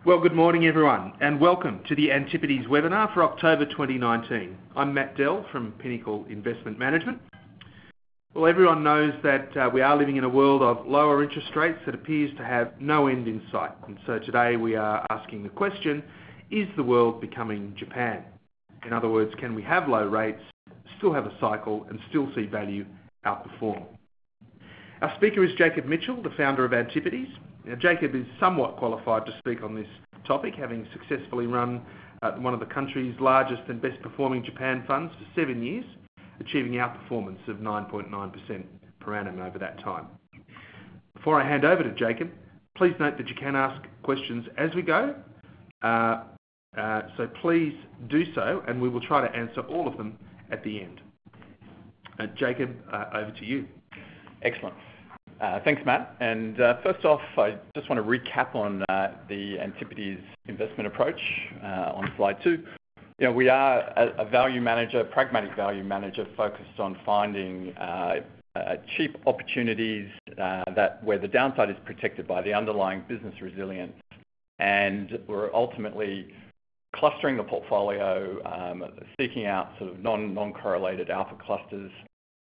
Well, good morning everyone and welcome to the Antipodes webinar for October 2019. I'm Matt Dell from Pinnacle Investment Management. Well, everyone knows that we are living in a world of lower interest rates that appears to have no end in sight. And so today we are asking the question, is the world becoming Japan? In other words, can we have low rates, still have a cycle and still see value outperform? Our speaker is Jacob Mitchell, the founder of Antipodes. Now, Jacob is somewhat qualified to speak on this topic, having successfully run one of the country's largest and best performing Japan funds for 7 years, achieving outperformance of 9.9% per annum over that time. Before I hand over to Jacob, please note that you can ask questions as we go, so please do so and we will try to answer all of them at the end. Jacob, over to you. Excellent. Thanks, Matt. And first off, I just want to recap on the Antipodes investment approach on slide 2. You know, we are a value manager, pragmatic value manager, focused on finding cheap opportunities where the downside is protected by the underlying business resilience, and we're ultimately clustering the portfolio, seeking out sort of non-correlated alpha clusters.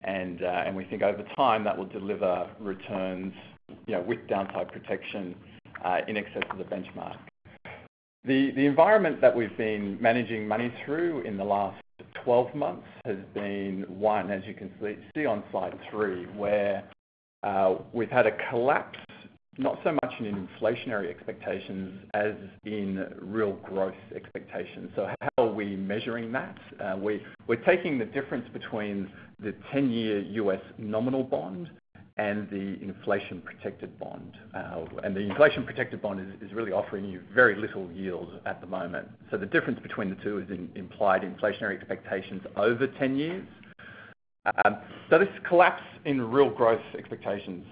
And we think over time that will deliver returns, with downside protection in excess of the benchmark. The environment that we've been managing money through in the last 12 months has been one, as you can see on slide 3, where we've had a collapse, not so much in inflationary expectations as in real growth expectations. So how are we measuring that? We're taking the difference between the 10-year US nominal bond and the inflation-protected bond. And the inflation-protected bond is really offering you very little yield at the moment. So the difference between the two is in implied inflationary expectations over 10 years. So this collapse in real growth expectations,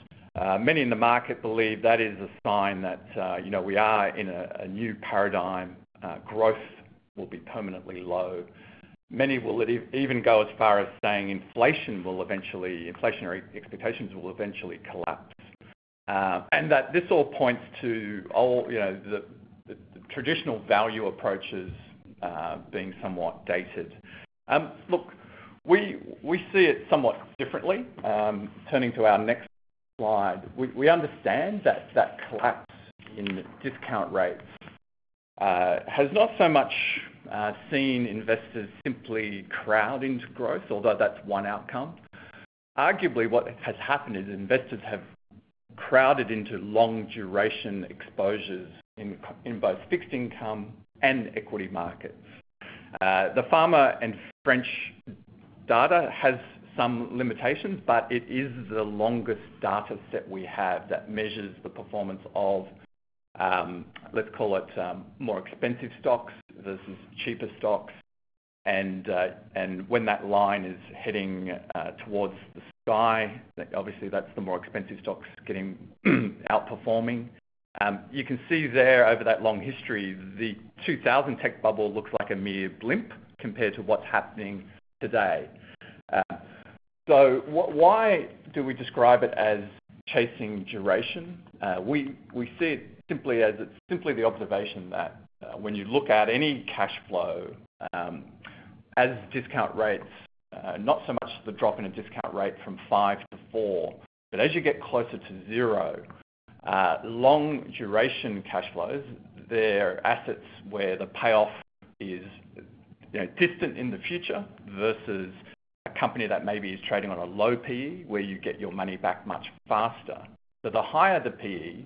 many in the market believe that is a sign that we are in a new paradigm. Growth will be permanently low. Many will even go as far as saying inflationary expectations will eventually collapse, and that this all points to the traditional value approaches being somewhat dated. Look, we see it somewhat differently. Turning to our next slide, we understand that collapse in discount rates has not so much seen investors simply crowd into growth, although that's one outcome. Arguably, what has happened is investors have crowded into long duration exposures in both fixed income and equity markets. The pharma and French data has some limitations, but it is the longest data set we have that measures the performance of, let's call it more expensive stocks versus cheaper stocks. And when that line is heading towards the sky, obviously that's the more expensive stocks getting outperforming. You can see there over that long history, the 2000 tech bubble looks like a mere blimp compared to what's happening today. So why do we describe it as chasing duration? We see it simply as it's simply the observation that when you look at any cash flow, as discount rates, not so much the drop in a discount rate from 5 to 4, but as you get closer to 0, long duration cash flows, they're assets where the payoff is distant in the future versus a company that maybe is trading on a low PE where you get your money back much faster. So the higher the PE,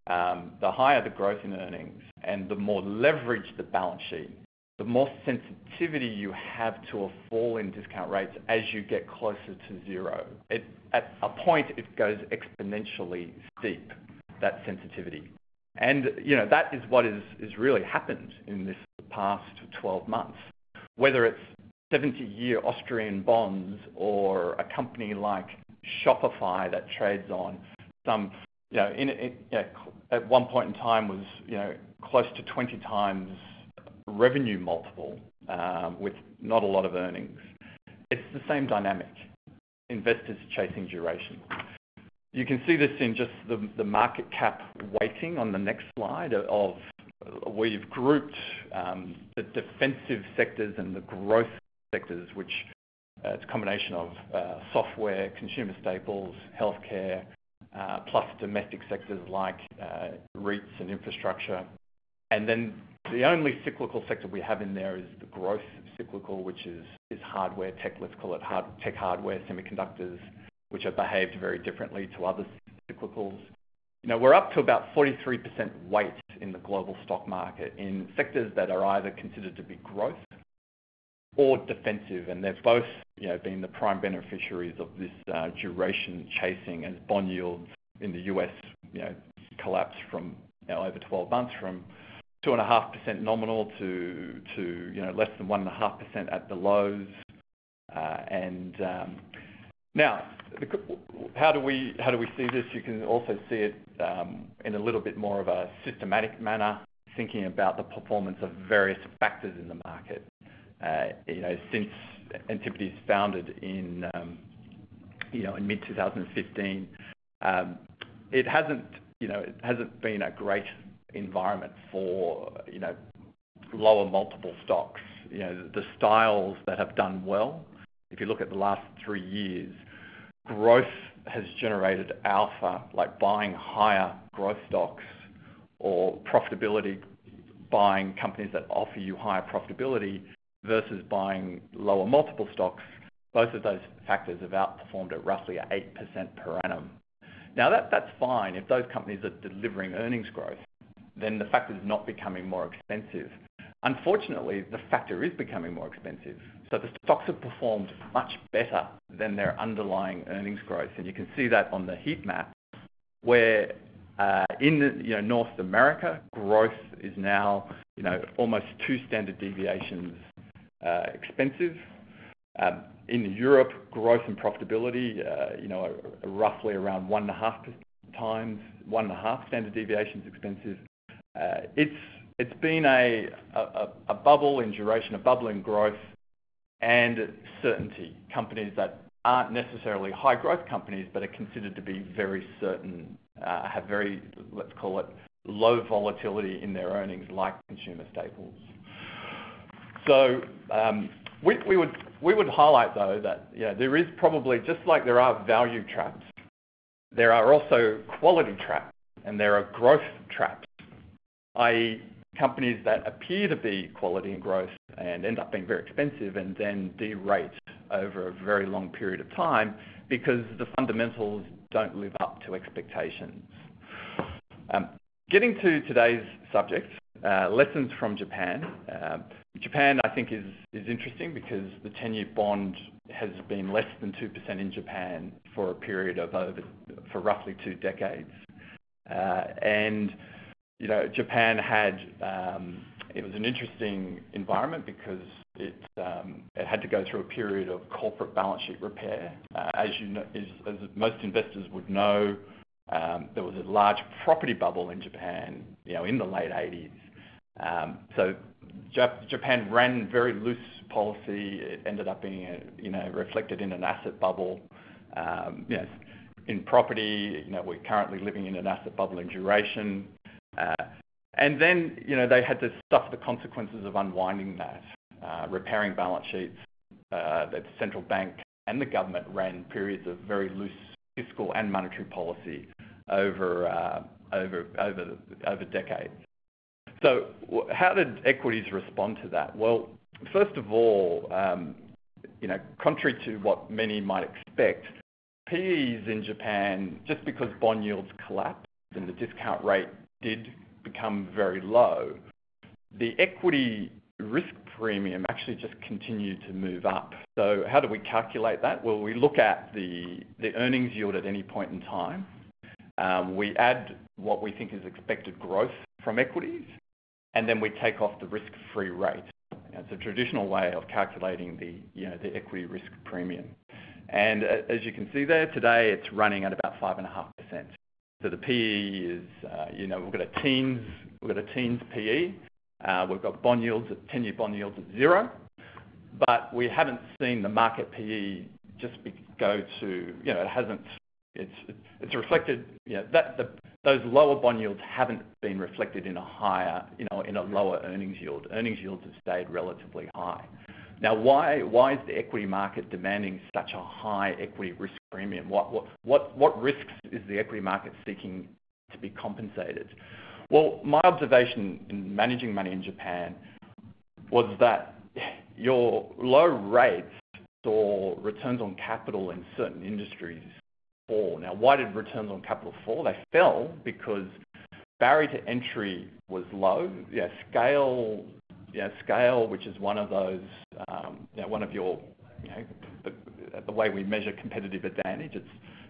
the higher the growth in earnings, and the more leverage the balance sheet, the more sensitivity you have to a fall in discount rates as you get closer to 0. At a point, it goes exponentially steep, that sensitivity. And that is what is really happened in this past 12 months. Whether it's 70-year Austrian bonds or a company like Shopify that trades on some, at one point in time was, close to 20 times revenue multiple with not a lot of earnings. It's the same dynamic. Investors chasing duration. You can see this in just the market cap weighting on the next slide of we've grouped the defensive sectors and the growth sectors, which it's a combination of software, consumer staples, healthcare, plus domestic sectors like REITs and infrastructure. And then the only cyclical sector we have in there is the growth cyclical, which is hardware tech, let's call it tech hardware, semiconductors, which have behaved very differently to other cyclicals. We're up to about 43% weight in the global stock market in sectors that are either considered to be growth or defensive, and they've both been the prime beneficiaries of this duration chasing as bond yields in the US collapsed from over 12 months from 2.5% nominal to less than 1.5% at the lows. Now, how do we see this? You can also see it in a little bit more of a systematic manner, thinking about the performance of various factors in the market. Since Antipodes founded in mid 2015, it hasn't been a great environment for lower multiple stocks. The styles that have done well, if you look at the last 3 years, growth has generated alpha, like buying higher growth stocks, or profitability, buying companies that offer you higher profitability versus buying lower multiple stocks. Both of those factors have outperformed at roughly 8% per annum. Now that's fine if those companies are delivering earnings growth, then the factor is not becoming more expensive. Unfortunately, the factor is becoming more expensive. So the stocks have performed much better than their underlying earnings growth. And you can see that on the heat map, where in North America, growth is now almost 2 standard deviations expensive. In Europe, growth and profitability are roughly around 1.5 standard deviations expensive. It's been a bubble in duration, a bubble in growth and certainty. Companies that aren't necessarily high growth companies, but are considered to be very certain, have very, let's call it, low volatility in their earnings, like consumer staples. So we would highlight, though, that there is probably, just like there are value traps, there are also quality traps and there are growth traps, i.e. companies that appear to be quality and growth and end up being very expensive and then derate over a very long period of time because the fundamentals don't live up to expectations. Getting to today's subject, lessons from Japan. Japan, I think, is interesting because the 10-year bond has been less than 2% in Japan for a period of for roughly 2 decades. Japan had, it was an interesting environment because it had to go through a period of corporate balance sheet repair. As most investors would know, there was a large property bubble in Japan, in the late 80s. So Japan ran very loose policy. It ended up being, reflected in an asset bubble. In property, we're currently living in an asset bubble in duration. And then, they had to suffer the consequences of unwinding that, repairing balance sheets. The central bank and the government ran periods of very loose fiscal and monetary policy over decades. So how did equities respond to that? Well, first of all, contrary to what many might expect, PEs in Japan, just because bond yields collapsed and the discount rate did become very low, the equity risk premium actually just continued to move up. So how do we calculate that? Well, we look at the earnings yield at any point in time. We add what we think is expected growth from equities, and then we take off the risk-free rate. It's a traditional way of calculating the equity risk premium. And as you can see there, today it's running at about 5.5%. So the PE is, we've got a teens PE. We've got bond yields at 10-year bond yields at 0, but we haven't seen the market PE just go to, it hasn't. It's reflected, that those lower bond yields haven't been reflected in a higher, in a lower earnings yield. Earnings yields have stayed relatively high. Now, why is the equity market demanding such a high equity risk premium? What risks is the equity market seeking to be compensated? Well, my observation in managing money in Japan was that your low rates saw returns on capital in certain industries fall. Now, why did returns on capital fall? They fell because barrier to entry was low. Scale, which is one of those, one of your, the way we measure competitive advantage. It's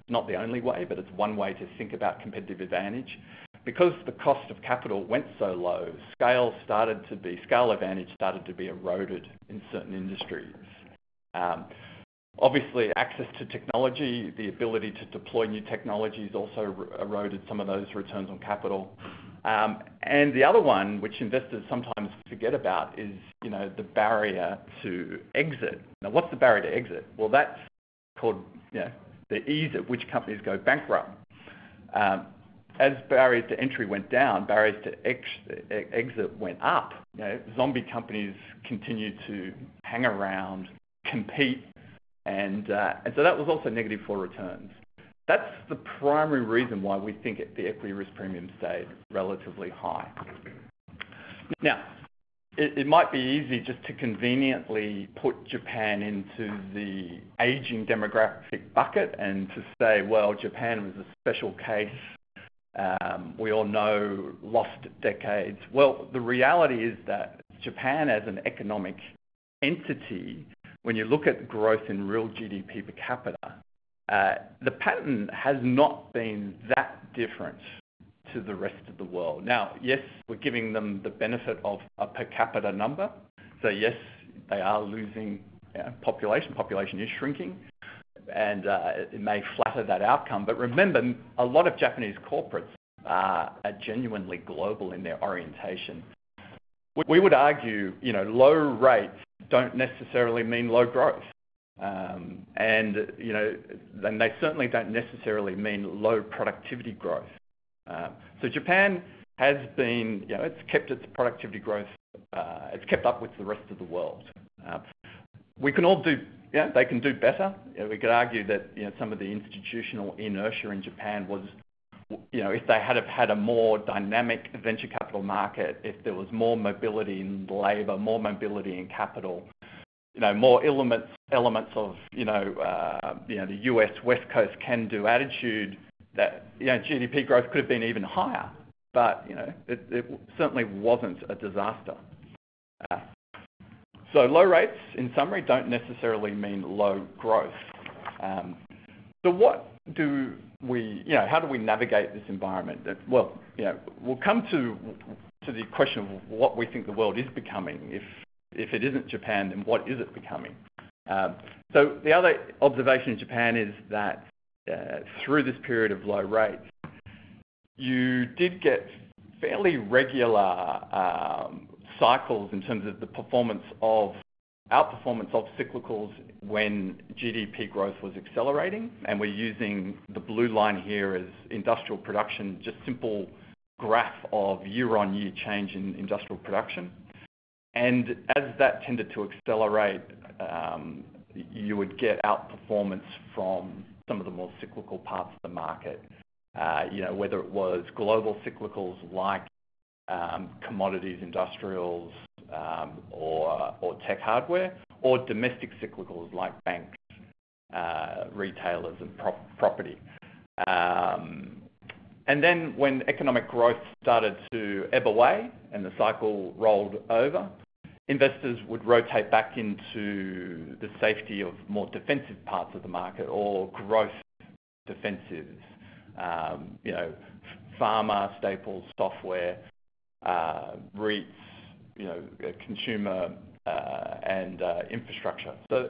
not the only way, but it's one way to think about competitive advantage. Because the cost of capital went so low, scale advantage started to be eroded in certain industries. Obviously, access to technology, the ability to deploy new technologies also eroded some of those returns on capital. And the other one, which investors sometimes forget about, is the barrier to exit. Now, what's the barrier to exit? Well, that's called the ease at which companies go bankrupt. As barriers to entry went down, barriers to exit went up. Zombie companies continued to hang around, compete, and so that was also negative for returns. That's the primary reason why we think the equity risk premium stayed relatively high. Now, it might be easy just to conveniently put Japan into the aging demographic bucket and to say, well, Japan was a special case. We all know lost decades. Well, the reality is that Japan as an economic entity, when you look at growth in real GDP per capita, the pattern has not been that different to the rest of the world. Now, yes, we're giving them the benefit of a per capita number. So yes, they are losing population. Population is shrinking, and it may flatter that outcome. But remember, a lot of Japanese corporates are genuinely global in their orientation. We would argue, low rates don't necessarily mean low growth. And they certainly don't necessarily mean low productivity growth. So Japan has been, it's kept its productivity growth, it's kept up with the rest of the world. We can all do, they can do better. We could argue that, some of the institutional inertia in Japan was, if they had have had a more dynamic venture capital market, if there was more mobility in labour, more mobility in capital, more elements of, the US West Coast can-do attitude, that GDP growth could have been even higher, but it certainly wasn't a disaster. So low rates, in summary, don't necessarily mean low growth. So what do we, how do we navigate this environment? Well, we'll come to the question of what we think the world is becoming. If it isn't Japan, then what is it becoming? So the other observation in Japan is that through this period of low rates, you did get fairly regular cycles in terms of the outperformance of cyclicals when GDP growth was accelerating, and we're using the blue line here as industrial production, just simple graph of year-on-year change in industrial production. And as that tended to accelerate, you would get outperformance from some of the more cyclical parts of the market, whether it was global cyclicals like commodities, industrials, or tech hardware, or domestic cyclicals like banks, retailers, and property. And then when economic growth started to ebb away and the cycle rolled over, investors would rotate back into the safety of more defensive parts of the market or growth defensives, pharma, staples, software, REITs, consumer and infrastructure, so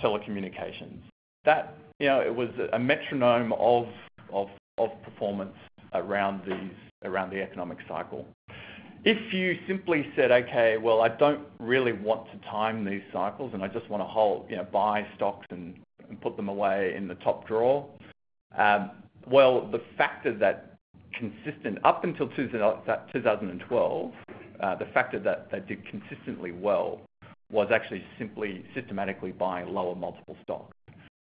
telecommunications. That, it was a metronome of performance around the economic cycle. If you simply said, okay, well, I don't really want to time these cycles and I just want to hold, buy stocks and put them away in the top drawer, well, the factor that consistent up until 2012. The factor that they did consistently well was actually simply systematically buying lower multiple stocks.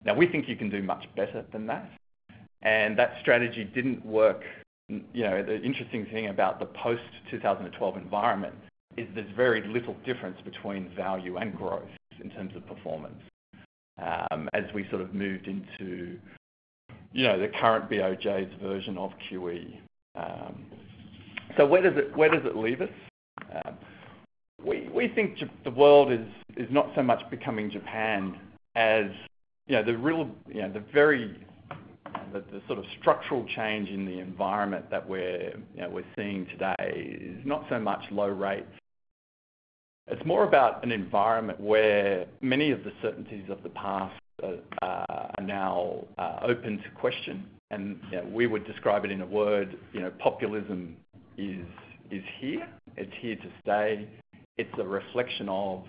Now, we think you can do much better than that, and that strategy didn't work. The interesting thing about the post-2012 environment is there's very little difference between value and growth in terms of performance as we sort of moved into, the current BOJ's version of QE. So where does it leave us? We think the world is not so much becoming Japan as the sort of structural change in the environment that we're seeing today is not so much low rates. It's more about an environment where many of the certainties of the past are now open to question, and we would describe it in a word. Populism is here. It's here to stay. It's a reflection of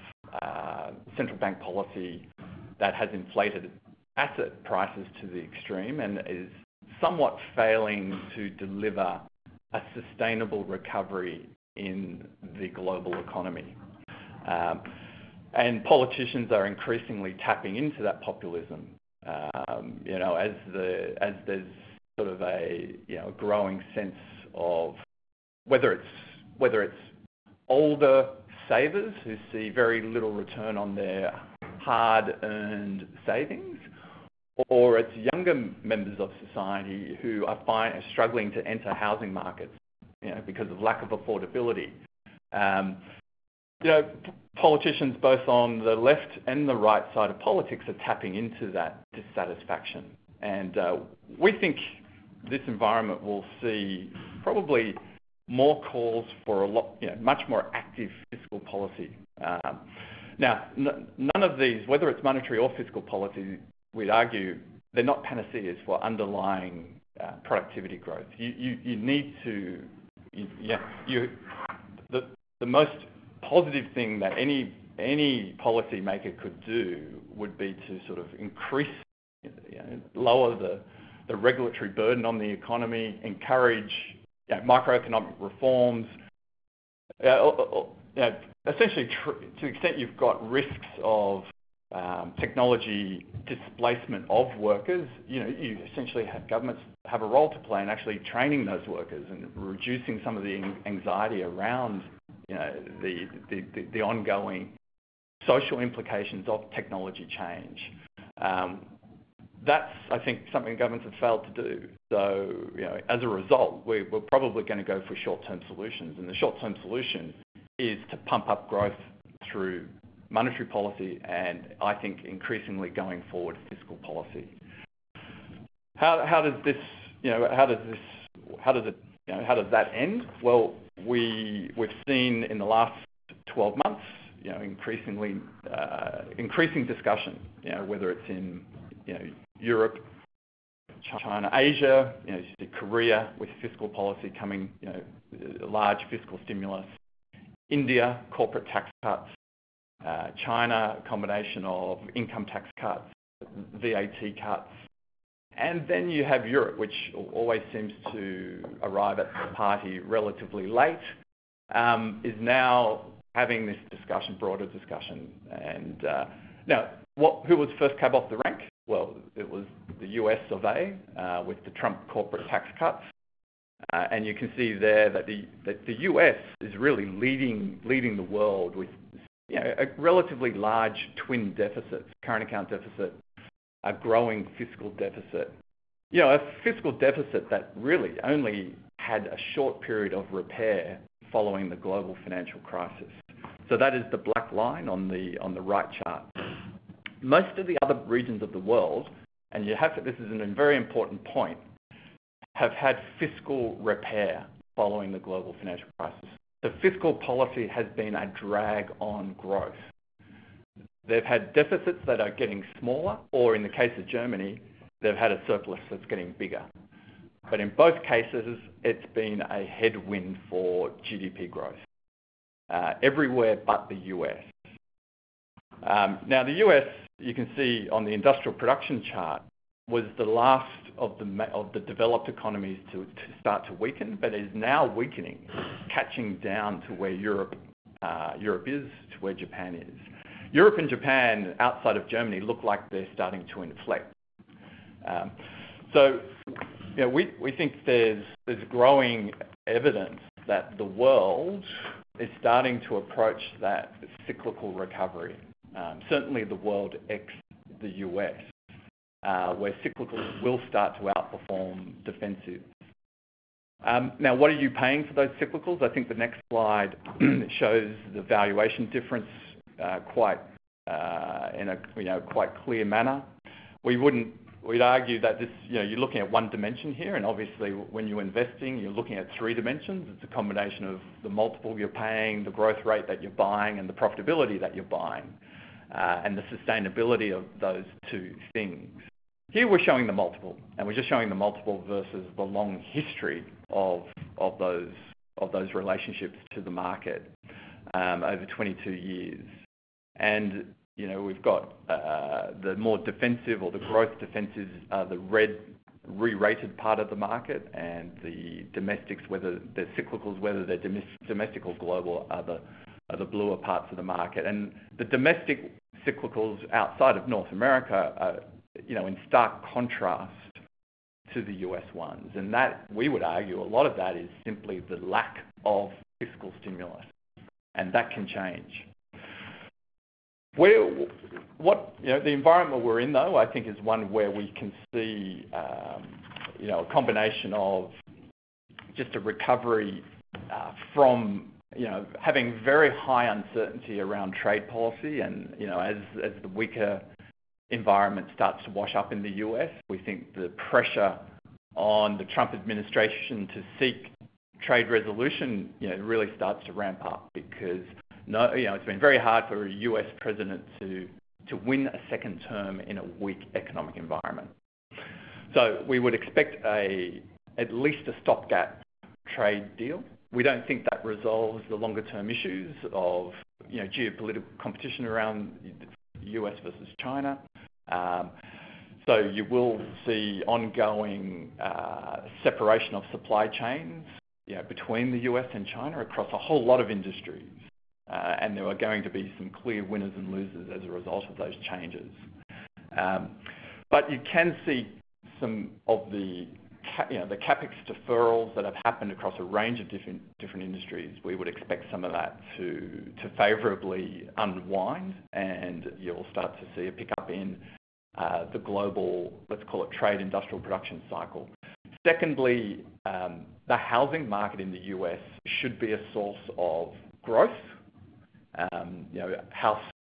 central bank policy that has inflated asset prices to the extreme and is somewhat failing to deliver a sustainable recovery in the global economy. And politicians are increasingly tapping into that populism, as there's sort of a growing sense of whether it's older savers who see very little return on their hard-earned savings, or it's younger members of society who are struggling to enter housing markets, because of lack of affordability. Politicians both on the left and the right side of politics are tapping into that dissatisfaction, and we think this environment will see probably more calls for much more active fiscal policy. Now, none of these, whether it's monetary or fiscal policy, we'd argue they're not panaceas for underlying productivity growth. You need to, the most positive thing that any policymaker could do would be to sort of increase, lower the regulatory burden on the economy, encourage microeconomic reforms, essentially to the extent you've got risks of technology displacement of workers, you essentially have governments have a role to play in actually training those workers and reducing some of the anxiety around the ongoing social implications of technology change. That's, I think, something governments have failed to do. So, as a result, we're probably going to go for short-term solutions, and the short-term solution is to pump up growth through monetary policy and, I think, increasingly going forward, fiscal policy. How does that end? Well, we've seen in the last 12 months, increasing discussion, whether it's in Europe, China, Asia, you see Korea with fiscal policy coming, large fiscal stimulus, India, corporate tax cuts, China, a combination of income tax cuts, VAT cuts, and then you have Europe, which always seems to arrive at the party relatively late, is now having this broader discussion. And now, who was first cab off the rank? Well, it was the US of A with the Trump corporate tax cuts. And you can see there that the US is really leading the world with a relatively large twin deficit, current account deficit, a growing fiscal deficit. A fiscal deficit that really only had a short period of repair following the global financial crisis. So that is the black line on the right chart. Most of the other regions of the world, and this is a very important point, have had fiscal repair following the global financial crisis. The fiscal policy has been a drag on growth. They've had deficits that are getting smaller, or in the case of Germany, they've had a surplus that's getting bigger. But in both cases, it's been a headwind for GDP growth, everywhere but the US. Now, the US, you can see on the industrial production chart, was the last of the developed economies to start to weaken, but is now weakening, catching down to where Europe is, to where Japan is. Europe and Japan, outside of Germany, look like they're starting to inflect. So, we think there's growing evidence that the world is starting to approach that cyclical recovery. Certainly the world ex the US, where cyclicals will start to outperform defensive. Now, what are you paying for those cyclicals? I think the next slide shows the valuation difference quite in a quite clear manner. We'd argue that this, you're looking at one dimension here, and obviously when you're investing, you're looking at three dimensions. It's a combination of the multiple you're paying, the growth rate that you're buying, and the profitability that you're buying, and the sustainability of those two things. Here we're showing the multiple, and we're just showing the multiple versus the long history of those relationships to the market over 22 years. And we've got the more defensive or the growth defensives are the red re-rated part of the market, and the domestics, whether they're cyclicals, whether they're domestic or global, are the bluer parts of the market. And the domestic cyclicals outside of North America are, in stark contrast to the US ones. And that, we would argue, a lot of that is simply the lack of fiscal stimulus, and that can change. The environment we're in, though, I think is one where we can see, a combination of just a recovery from, having very high uncertainty around trade policy, and as the weaker environment starts to wash up in the US, we think the pressure on the Trump administration to seek trade resolution, really starts to ramp up, because it's been very hard for a US president to win a second term in a weak economic environment. So we would expect at least a stopgap trade deal. We don't think that resolves the longer term issues of geopolitical competition around US versus China. So you will see ongoing separation of supply chains between the US and China across a whole lot of industries. And there are going to be some clear winners and losers as a result of those changes. But you can see some of the capex deferrals that have happened across a range of different industries. We would expect some of that to favourably unwind, and you'll start to see a pickup in the global, let's call it, trade industrial production cycle. Secondly, the housing market in the US should be a source of growth.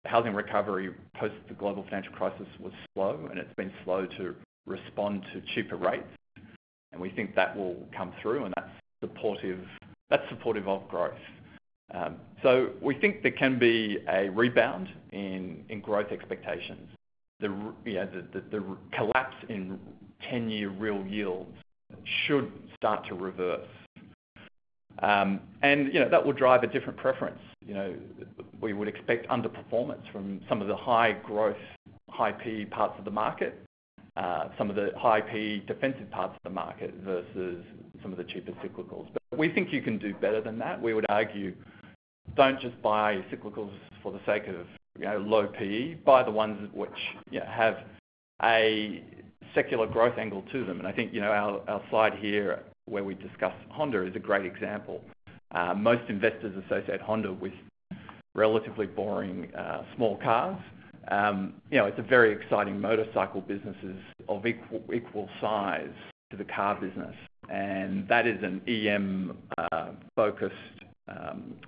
Housing recovery post the global financial crisis was slow, and it's been slow to respond to cheaper rates. And we think that will come through, and that's supportive of growth. So we think there can be a rebound in growth expectations. The collapse in 10-year real yields should start to reverse. And that will drive a different preference. We would expect underperformance from some of the high growth, high PE parts of the market, some of the high PE defensive parts of the market versus some of the cheaper cyclicals. But we think you can do better than that. We would argue, don't just buy cyclicals for the sake of low PE. Buy the ones which have a secular growth angle to them. And I think our slide here where we discuss Honda is a great example. Most investors associate Honda with relatively boring small cars. It's a very exciting motorcycle businesses of equal size to the car business, and that is an EM focused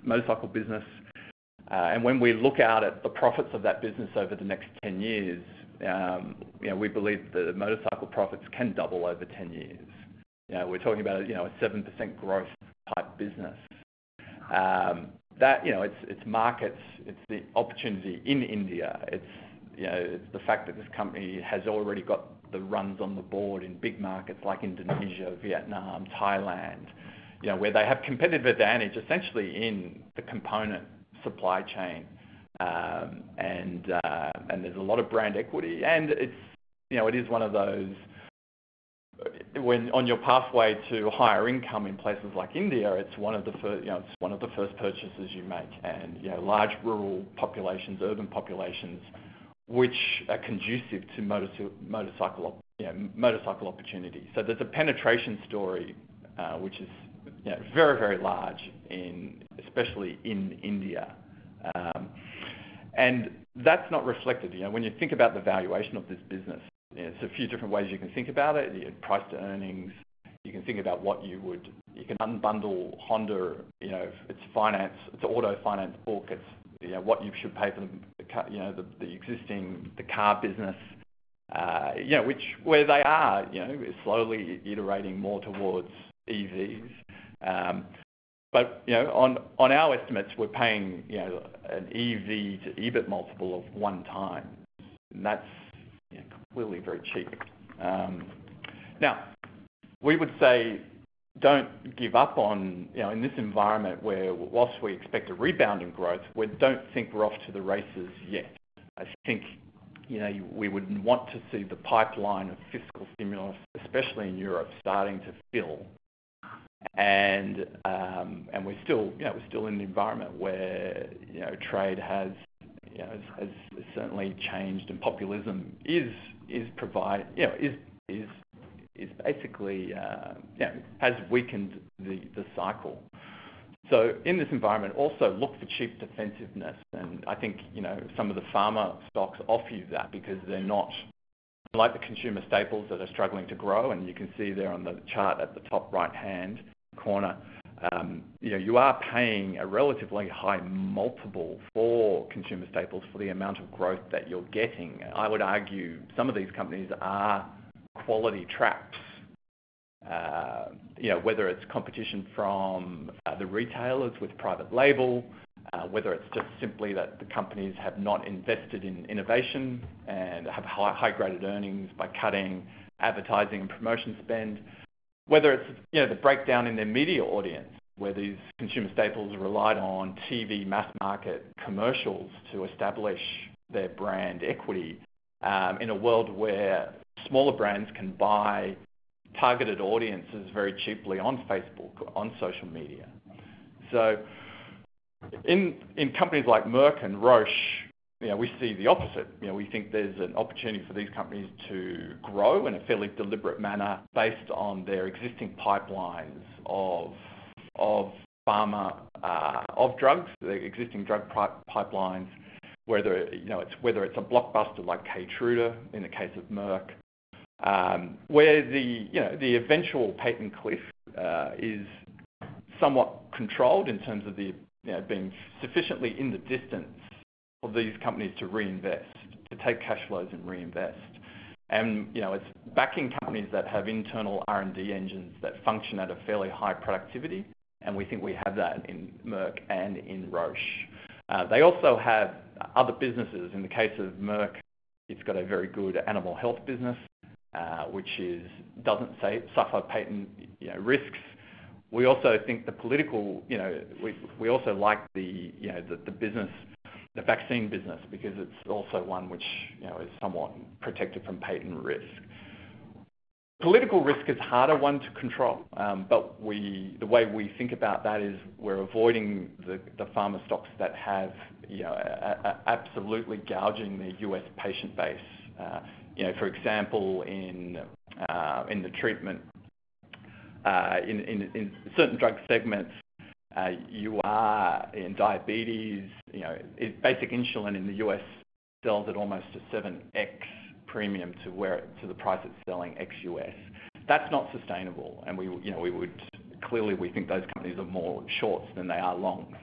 motorcycle business. And when we look out at the profits of that business over the next 10 years, we believe the motorcycle profits can double over 10 years. We're talking about a 7% growth type business. It's markets, it's the opportunity in India, it's the fact that this company has already got the runs on the board in big markets like Indonesia, Vietnam, Thailand, where they have competitive advantage essentially in the component supply chain, and there's a lot of brand equity, and it is one of those when on your pathway to higher income in places like India, it's one of the first, it's one of the first purchases you make, and large rural populations, urban populations, which are conducive to motorcycle opportunity. So there's a penetration story which is very, very large especially in India, and that's not reflected. When you think about the valuation of this business, there's a few different ways you can think about it. Price to earnings. You can think about you can unbundle Honda. It's finance, it's auto finance book. It's what you should pay for the car business. Where they are, slowly iterating more towards EVs. But on our estimates, we're paying an EV to EBIT multiple of 1x, and that's clearly very cheap. Now, we would say don't give up on in this environment where, whilst we expect a rebound in growth, we don't think we're off to the races yet. I think we would want to see the pipeline of fiscal stimulus, especially in Europe, starting to fill. And we're still in an environment where trade has certainly changed, and populism is basically has weakened the cycle. So in this environment, also look for cheap defensiveness, and I think some of the pharma stocks offer you that because they're not like the consumer staples that are struggling to grow, and you can see there on the chart at the top right-hand corner, you are paying a relatively high multiple for consumer staples for the amount of growth that you're getting. I would argue some of these companies are quality traps. Whether it's competition from the retailers with private label, whether it's just simply that the companies have not invested in innovation and have high-graded earnings by cutting advertising and promotion spend, whether it's the breakdown in their media audience, where these consumer staples relied on TV mass market commercials to establish their brand equity, in a world where smaller brands can buy targeted audiences very cheaply on Facebook, on social media. So in companies like Merck and Roche, we see the opposite. We think there's an opportunity for these companies to grow in a fairly deliberate manner based on their existing pipelines of pharma, of drugs, the existing drug pipelines, whether it's a blockbuster like Keytruda in the case of Merck, where the eventual patent cliff is somewhat controlled in terms of being sufficiently in the distance for these companies to reinvest, to take cash flows and reinvest. And it's backing companies that have internal R&D engines that function at a fairly high productivity, and we think we have that in Merck and in Roche. They also have other businesses. In the case of Merck, it's got a very good animal health business, which doesn't suffer patent risks. We also think the political, we also like the business, the vaccine business, because it's also one which is somewhat protected from patent risk. Political risk is a harder one to control, but the way we think about that is we're avoiding the pharma stocks that have absolutely gouging their US patient base. For example, in the treatment, in certain drug segments, you are in diabetes. Basic insulin in the US sells at almost a 7x premium to the price it's selling ex-US. That's not sustainable, and we think those companies are more shorts than they are longs.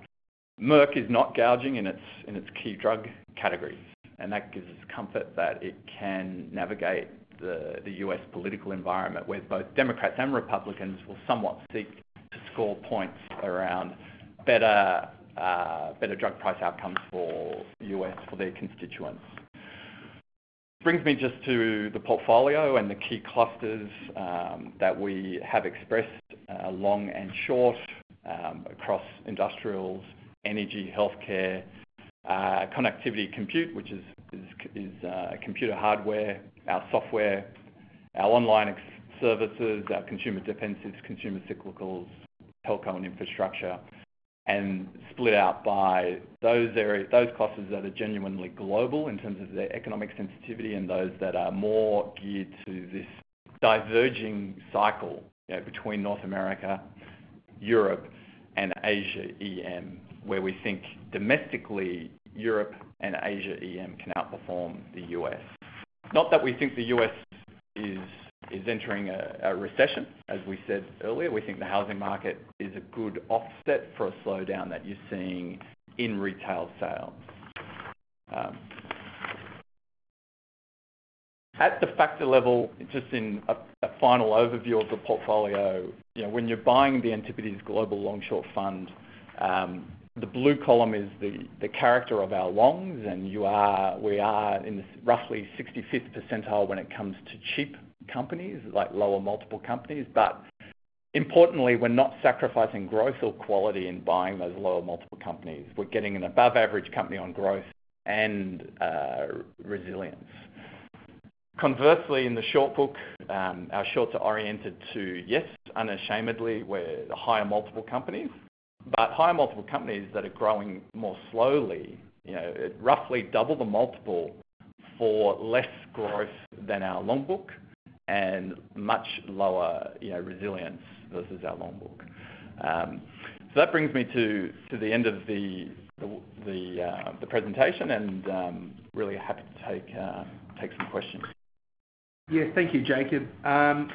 Merck is not gouging in its key drug categories, and that gives us comfort that it can navigate the US political environment, where both Democrats and Republicans will somewhat seek to score points around better drug price outcomes for their constituents. Brings me just to the portfolio and the key clusters that we have expressed, long and short, across industrials, energy, healthcare, connectivity, compute, which is computer hardware, our software, our online services, our consumer defensives, consumer cyclicals, telco and infrastructure, and split out by those classes that are genuinely global in terms of their economic sensitivity and those that are more geared to this diverging cycle between North America, Europe, and Asia EM, where we think domestically Europe and Asia EM can outperform the US. Not that we think the US is entering a recession, as we said earlier. We think the housing market is a good offset for a slowdown that you're seeing in retail sales. At the factor level, just in a final overview of the portfolio, when you're buying the Antipodes Global Long Short Fund, the blue column is the character of our longs, and we are in this roughly 65th percentile when it comes to cheap companies, like lower multiple companies. But importantly, we're not sacrificing growth or quality in buying those lower multiple companies. We're getting an above average company on growth and resilience. Conversely, in the short book, our shorts are oriented to, yes, unashamedly, we're the higher multiple companies, but higher multiple companies that are growing more slowly, roughly double the multiple for less growth than our long book and much lower resilience versus our long book. So that brings me to the end of the presentation, and really happy to take some questions. Yeah, thank you, Jacob.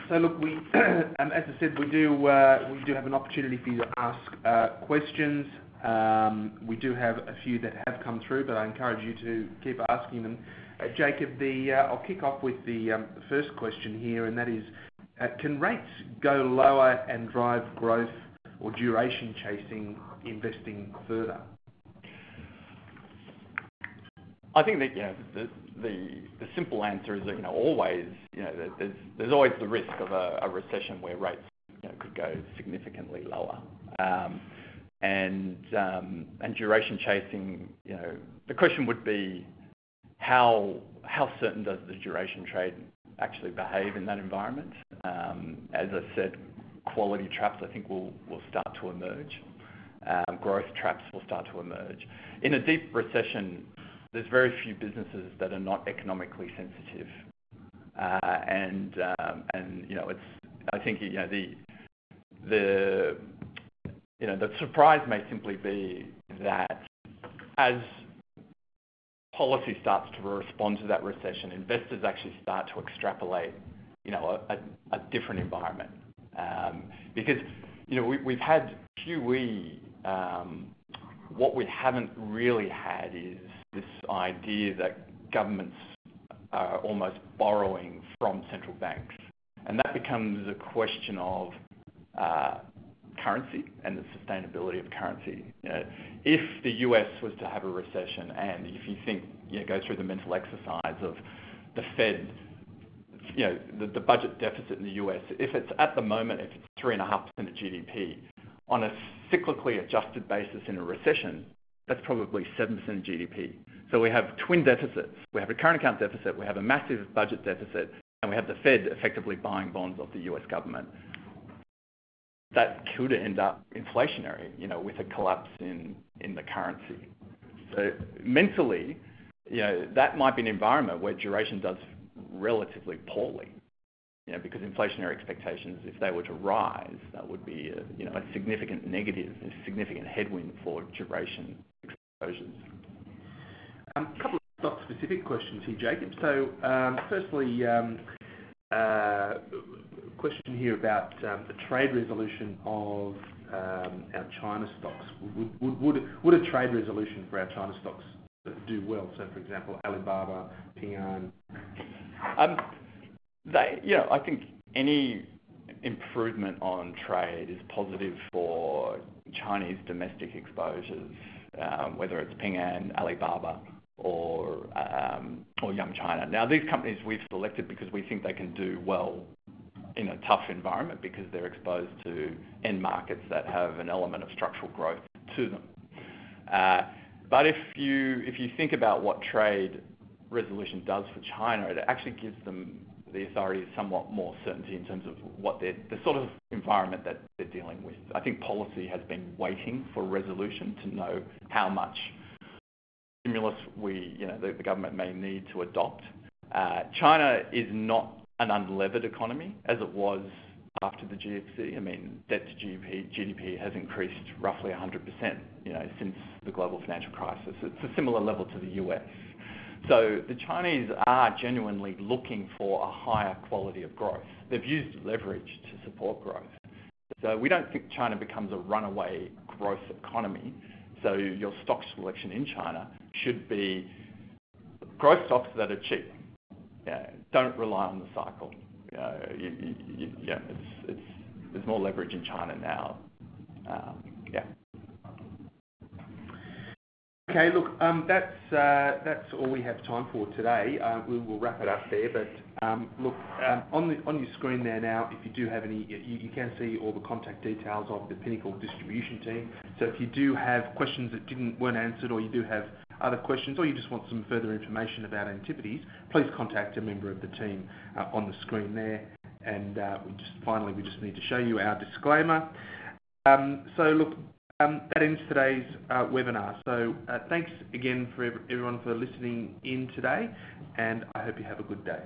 So look, we, as I said, we do have an opportunity for you to ask questions. We do have a few that have come through, but I encourage you to keep asking them. Jacob, I'll kick off with the first question here, and that is, can rates go lower and drive growth or duration chasing investing further? I think that the simple answer is that always there's always the risk of a recession where rates could go significantly lower, and duration chasing. The question would be how certain does the duration trade actually behave in that environment? As I said, quality traps I think will start to emerge. Growth traps will start to emerge. In a deep recession, there's very few businesses that are not economically sensitive, and it's. I think the surprise may simply be that as policy starts to respond to that recession, investors actually start to extrapolate, a different environment, because we've had QE. What we haven't really had is this idea that governments are almost borrowing from central banks. And that becomes a question of currency and the sustainability of currency. If the US was to have a recession, and if you think, go through the mental exercise of the Fed, the budget deficit in the US, if it's at the moment, if it's 3.5% of GDP, on a cyclically adjusted basis in a recession, that's probably 7% of GDP. So we have twin deficits. We have a current account deficit, we have a massive budget deficit, and we have the Fed effectively buying bonds of the US government. That could end up inflationary, with a collapse in the currency. So mentally, that might be an environment where duration does relatively poorly, because inflationary expectations, if they were to rise, that would be a significant negative, a significant headwind for duration exposures. A couple of stock-specific questions here, Jacob. So, firstly, question here about the trade resolution of our China stocks. Would a trade resolution for our China stocks do well? So, for example, Alibaba, Ping An. I think any improvement on trade is positive for Chinese domestic exposures, whether it's Ping An, Alibaba, or Yum China. Now, these companies we've selected because we think they can do well in a tough environment because they're exposed to end markets that have an element of structural growth to them. But if you think about what trade resolution does for China, it actually gives them the authorities somewhat more certainty in terms of what the sort of environment that they're dealing with. I think policy has been waiting for resolution to know how much stimulus the government may need to adopt. China is not an unlevered economy as it was after the GFC. I mean, debt to GDP has increased roughly 100%, since the global financial crisis. It's a similar level to the US. So the Chinese are genuinely looking for a higher quality of growth. They've used leverage to support growth. So we don't think China becomes a runaway growth economy. So your stock selection in China should be growth stocks that are cheap. Don't rely on the cycle. There's more leverage in China now. Okay, look, that's all we have time for today. We will wrap it up there. But look, on your screen there now, if you do have any, you can see all the contact details of the Pinnacle distribution team. So if you do have questions that weren't answered, or you do have other questions, or you just want some further information about Antipodes, please contact a member of the team on the screen there. And we just need to show you our disclaimer. So look, that ends today's webinar. So thanks again for everyone for listening in today, and I hope you have a good day.